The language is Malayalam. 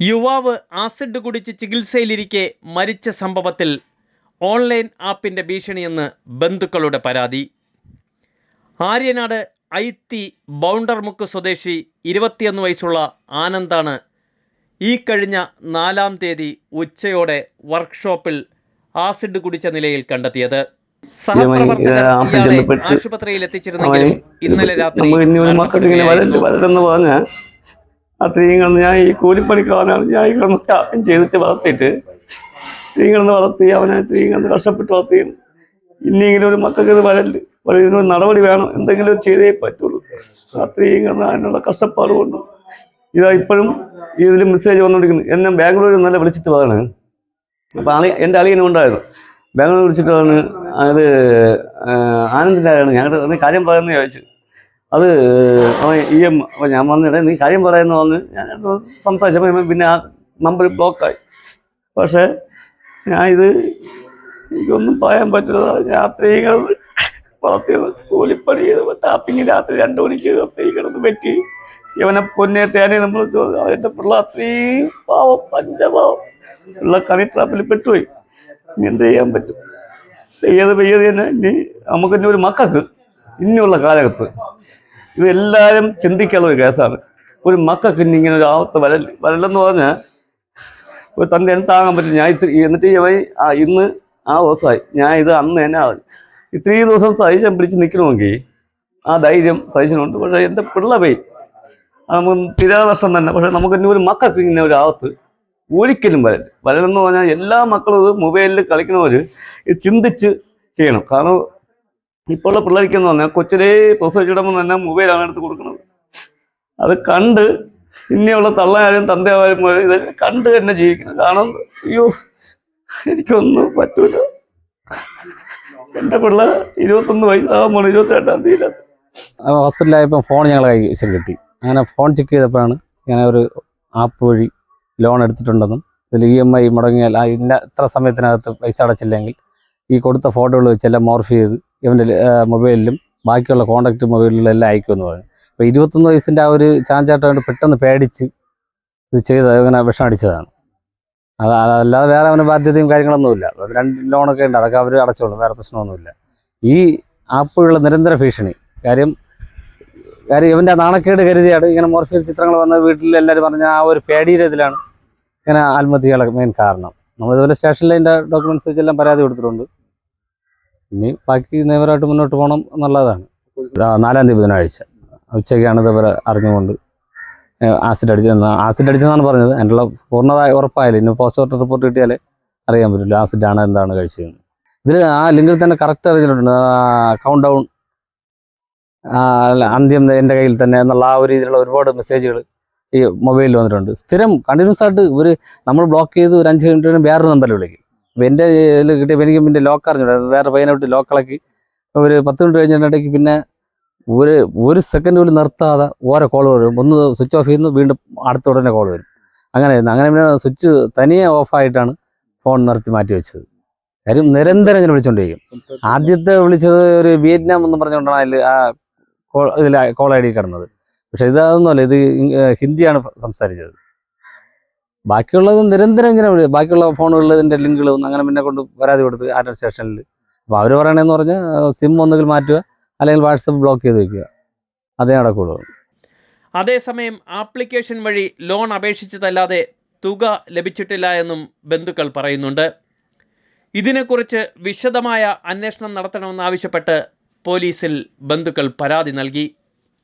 യുവാവ് ആസിഡ് കുടിച്ച് ചികിത്സയിലിരിക്കെ മരിച്ച സംഭവത്തിൽ ഓൺലൈൻ ആപ്പിൻ്റെ ഭീഷണിയെന്ന് ബന്ധുക്കളുടെ പരാതി. ആര്യനാട് ഐത്തി ബൗണ്ടർമുക്ക് സ്വദേശി 21 വയസ്സുള്ള ആനന്ദാണ് ഈ കഴിഞ്ഞ 4-ാം തീയതി ഉച്ചയോടെ വർക്ക്ഷോപ്പിൽ ആസിഡ് കുടിച്ച നിലയിൽ കണ്ടെത്തിയത്. സഹപ്രവർത്തകർ ഇയാളെ ആശുപത്രിയിൽ എത്തിച്ചിരുന്നെങ്കിലും ഇന്നലെ രാത്രി സ്ത്രീകൾ ഞാൻ ഈ കൂലിപ്പണിക്കാരനാണ്. ഞാൻ ഈ കിടന്ന് സ്റ്റാഫിങ് ചെയ്തിട്ട് വളർത്തിയിട്ട് സ്ത്രീകളെന്ന് വളർത്തി അവനെ സ്ത്രീകളെന്ന് കഷ്ടപ്പെട്ട് വളർത്തി. ഇനിയെങ്കിലും ഒരു മക്കൾക്ക് ഇത് വരല് ഇതിനൊരു നടപടി വേണം, എന്തെങ്കിലും ചെയ്തേ പറ്റുള്ളൂ. ആ സ്ത്രീകൾ അതിനുള്ള കഷ്ടപ്പാട് കൊണ്ട് ഇതാ ഇപ്പോഴും ഇതിൽ മെസ്സേജ് വന്നുകൊണ്ടിരിക്കുന്നു. എന്നെ ബാംഗ്ലൂരിൽ നല്ല വിളിച്ചിട്ട് പറയാണ്. അപ്പോൾ എൻ്റെ അളിയനും ഉണ്ടായിരുന്നു. ബാംഗ്ലൂർ വിളിച്ചിട്ട് പറഞ്ഞു അത് ആനന്ദിൻ്റെ ആരാണ്, ഞങ്ങളുടെ കാര്യം പറയുന്നത് ചോദിച്ചു. അത് അവൻ അപ്പോൾ ഞാൻ വന്നിട്ട് നീ കാര്യം പറയുന്ന വന്ന് ഞാൻ സംസാരിച്ചപ്പോൾ പിന്നെ ആ നമ്പർ ബ്ലോക്കായി. പക്ഷേ ഞാൻ എനിക്കൊന്നും പറയാൻ പറ്റില്ല. ഞാൻ സ്ത്രീകൾ വളർത്തിയത് കൂലിപ്പണി ചെയ്ത് ടാപ്പിങ് രാത്രി 2 മണിക്ക് സ്ത്രീ കിടന്ന് പറ്റി ഇവനെ പൊന്നെ തേനെ നമ്മൾ അതിൻ്റെ പിള്ള അത്രയും പാവം പഞ്ചപാവം ഉള്ള കണി ട്രാപ്പിൽ പെട്ടുപോയി. ഇനി എന്ത് ചെയ്യാൻ പറ്റും? പെയ്യത് തന്നെ ഇനി നമുക്ക് ഇനി ഒരു മക്കൾക്ക് ഇനിയുള്ള കാലഘട്ടത്ത് ഇതെല്ലാവരും ചിന്തിക്കാനുള്ള ഒരു കേസാണ്. ഒരു മക്കൾക്ക് ഇനി ഇങ്ങനെ ഒരു ആവത്ത് വരല്ലെന്ന് പറഞ്ഞാൽ ഒരു തൻ്റെ എന്നെ താങ്ങാൻ പറ്റും. ഞാൻ എന്നിട്ട് ഇന്ന് ആ ദിവസമായി ഞാൻ അന്ന് തന്നെ ഇത്രയും ദിവസം സഹിച്ചം പിടിച്ച് നിൽക്കണമെങ്കിൽ ആ ധൈര്യം സഹിച്ചിട്ടുണ്ട്. പക്ഷേ എൻ്റെ പിള്ള പോയി നമുക്ക് തിരാനഷ്ടം തന്നെ. പക്ഷേ നമുക്ക് ഇനി ഒരു മക്കൾക്ക് ഇങ്ങനെ ഒരു ആവത്ത് ഒരിക്കലും വരലെന്ന് പറഞ്ഞാൽ എല്ലാ മക്കളും ഇത് മൊബൈലിൽ കളിക്കുന്നവർ ഇത് ചിന്തിച്ച് ചെയ്യണം. കാരണം ഇപ്പോൾ ഉള്ള പിള്ളേർക്കെന്ന് പറഞ്ഞാൽ കൊച്ചിലേ പ്രസവിച്ചിടുമ്പോൾ തന്നെ മൊബൈലാണ് എടുത്ത് കൊടുക്കുന്നത്. അത് കണ്ട് ഇനിയുള്ള തള്ളയായാലും തന്തയായാലും ഇത് കണ്ട് തന്നെ ജീവിക്കണം. കാരണം അയ്യോ എനിക്കൊന്നും പറ്റൂല. എൻ്റെ പിള്ള 21 വയസ്സാകുമ്പോൾ 22-ാം തീയതി ഹോസ്പിറ്റലായപ്പോൾ ഫോൺ ഞങ്ങളെ കൈവശം കിട്ടി. അങ്ങനെ ഫോൺ ചെക്ക് ചെയ്തപ്പോഴാണ് ഇങ്ങനെ ഒരു ആപ്പ് വഴി ലോൺ എടുത്തിട്ടുണ്ടെന്നും ഇതിൽ EMI മുടങ്ങിയാൽ ഇന്ന ഇത്ര സമയത്തിനകത്ത് പൈസ അടച്ചില്ലെങ്കിൽ ഈ കൊടുത്ത ഫോട്ടോകൾ വെച്ചെല്ലാം മോർഫ് ചെയ്ത് ഇവൻ്റെ മൊബൈലിലും ബാക്കിയുള്ള കോൺടാക്റ്റ് മൊബൈലിലും എല്ലാം അയക്കുമെന്ന് പറഞ്ഞു. അപ്പോൾ 21 വയസ്സിൻ്റെ ആ ഒരു ചാഞ്ചാട്ടം പെട്ടെന്ന് പേടിച്ച് ഇത് ചെയ്ത് ഇങ്ങനെ വിഷം അടിച്ചതാണ്. അതല്ലാതെ വേറെ അവന് ബാധ്യതയും കാര്യങ്ങളൊന്നുമില്ല. 2 ലോണൊക്കെ ഉണ്ട്, അതൊക്കെ അവർ അടച്ചോളും, വേറെ പ്രശ്നമൊന്നുമില്ല. ഈ ആപ്പുകളുടെ നിരന്തര ഭീഷണി കാര്യം ഇവൻ്റെ നാണക്കേട് കരുതിയാണ് ഇങ്ങനെ മോർഫിയൽ ചിത്രങ്ങൾ വന്ന വീട്ടിൽ എല്ലാവരും പറഞ്ഞ ആ ഒരു പേടിയുടെ ഇതിലാണ് ഇങ്ങനെ ആത്മഹത്യകളെ മെയിൻ കാരണം. നമ്മളിതുപോലെ സ്റ്റേഷനിൽ അതിൻ്റെ ഡോക്യുമെൻറ്റ്സ് വെച്ചെല്ലാം പരാതി കൊടുത്തിട്ടുണ്ട്. ഇനി ബാക്കി നിയമപരമായിട്ട് മുന്നോട്ട് പോകണം എന്നുള്ളതാണ്. 4-ാം തീയതി ബുധനാഴ്ച ഉച്ചയ്ക്കാണ് ഇതുപോലെ അറിഞ്ഞുകൊണ്ട് ആസിഡ് അടിച്ചതെന്നാണ് പറഞ്ഞത്. അതിനുള്ള പൂർണ്ണതായി ഉറപ്പായാലും ഇനി പോസ്റ്റ്മോർട്ടം റിപ്പോർട്ട് കിട്ടിയാലേ അറിയാൻ പറ്റില്ല ആസിഡാണ് എന്താണ് കഴിച്ചതെന്ന്. ഇതിൽ ആ ലിങ്കിൽ തന്നെ കറക്റ്റ് അറിയിച്ചിട്ടുണ്ട്. കൗണ്ട് ഡൗൺ അന്ത്യം എൻ്റെ കയ്യിൽ തന്നെ എന്നുള്ള ആ ഒരു രീതിയിലുള്ള ഒരുപാട് മെസ്സേജുകൾ ഈ മൊബൈലിൽ വന്നിട്ടുണ്ട്. സ്ഥിരം കണ്ടിന്യൂസ് ആയിട്ട് നമ്മൾ ബ്ലോക്ക് ചെയ്ത് ഒരു 5 മിനിറ്റിന് വേറൊരു നമ്പറിൽ വിളിക്കും. അപ്പോൾ എൻ്റെ ഇതിൽ കിട്ടിയപ്പോൾ എനിക്ക് പിന്നെ ലോക്ക് അറിഞ്ഞിട്ട് വേറെ പയ്യനെ വിട്ട് ലോക്കളാക്കി ഒരു 10 മിനിറ്റ് കഴിഞ്ഞിടയ്ക്ക് പിന്നെ ഒരു സെക്കൻഡ് പോലും നിർത്താതെ ഓരോ കോൾ വരും. ഒന്ന് സ്വിച്ച് ഓഫ് ചെയ്യുന്നു, വീണ്ടും അടുത്ത ഉടനെ കോൾ വരും. അങ്ങനെ പിന്നെ സ്വിച്ച് തനിയെ ഓഫായിട്ടാണ് ഫോൺ നിർത്തി മാറ്റി വെച്ചത്. കാര്യം നിരന്തരം ഇങ്ങനെ വിളിച്ചുകൊണ്ടിരിക്കും. ആദ്യത്തെ വിളിച്ചത് ഒരു വിയറ്റ്നാം എന്ന് പറഞ്ഞുകൊണ്ടാണ് അതിൽ ആ ഇതിൽ കോൾ ഐ ഡി കിടന്നത്. പക്ഷെ ഇതൊന്നുമല്ല, ഇത് ഹിന്ദിയാണ് സംസാരിച്ചത്. ബാക്കിയുള്ളത് നിരന്തരം ഇങ്ങനെ ബാക്കിയുള്ള ഫോണുകളിൽ ഇതിൻ്റെ ലിങ്കുകളൊന്നും അങ്ങനെ പിന്നെ കൊണ്ട് പരാതി കൊടുത്ത് ആരുടെ സ്റ്റേഷനിൽ. അപ്പോൾ അവർ പറയണതെന്ന് പറഞ്ഞാൽ സിം ഒന്നുകിൽ മാറ്റുക അല്ലെങ്കിൽ വാട്സപ്പ് ബ്ലോക്ക് ചെയ്ത് വയ്ക്കുക, അതേ നടക്കുള്ളൂ. അതേസമയം ആപ്ലിക്കേഷൻ വഴി ലോൺ അപേക്ഷിച്ചതല്ലാതെ തുക ലഭിച്ചിട്ടില്ല എന്നും ബന്ധുക്കൾ പറയുന്നുണ്ട്. ഇതിനെക്കുറിച്ച് വിശദമായ അന്വേഷണം നടത്തണമെന്നാവശ്യപ്പെട്ട് പോലീസിൽ ബന്ധുക്കൾ പരാതി നൽകി.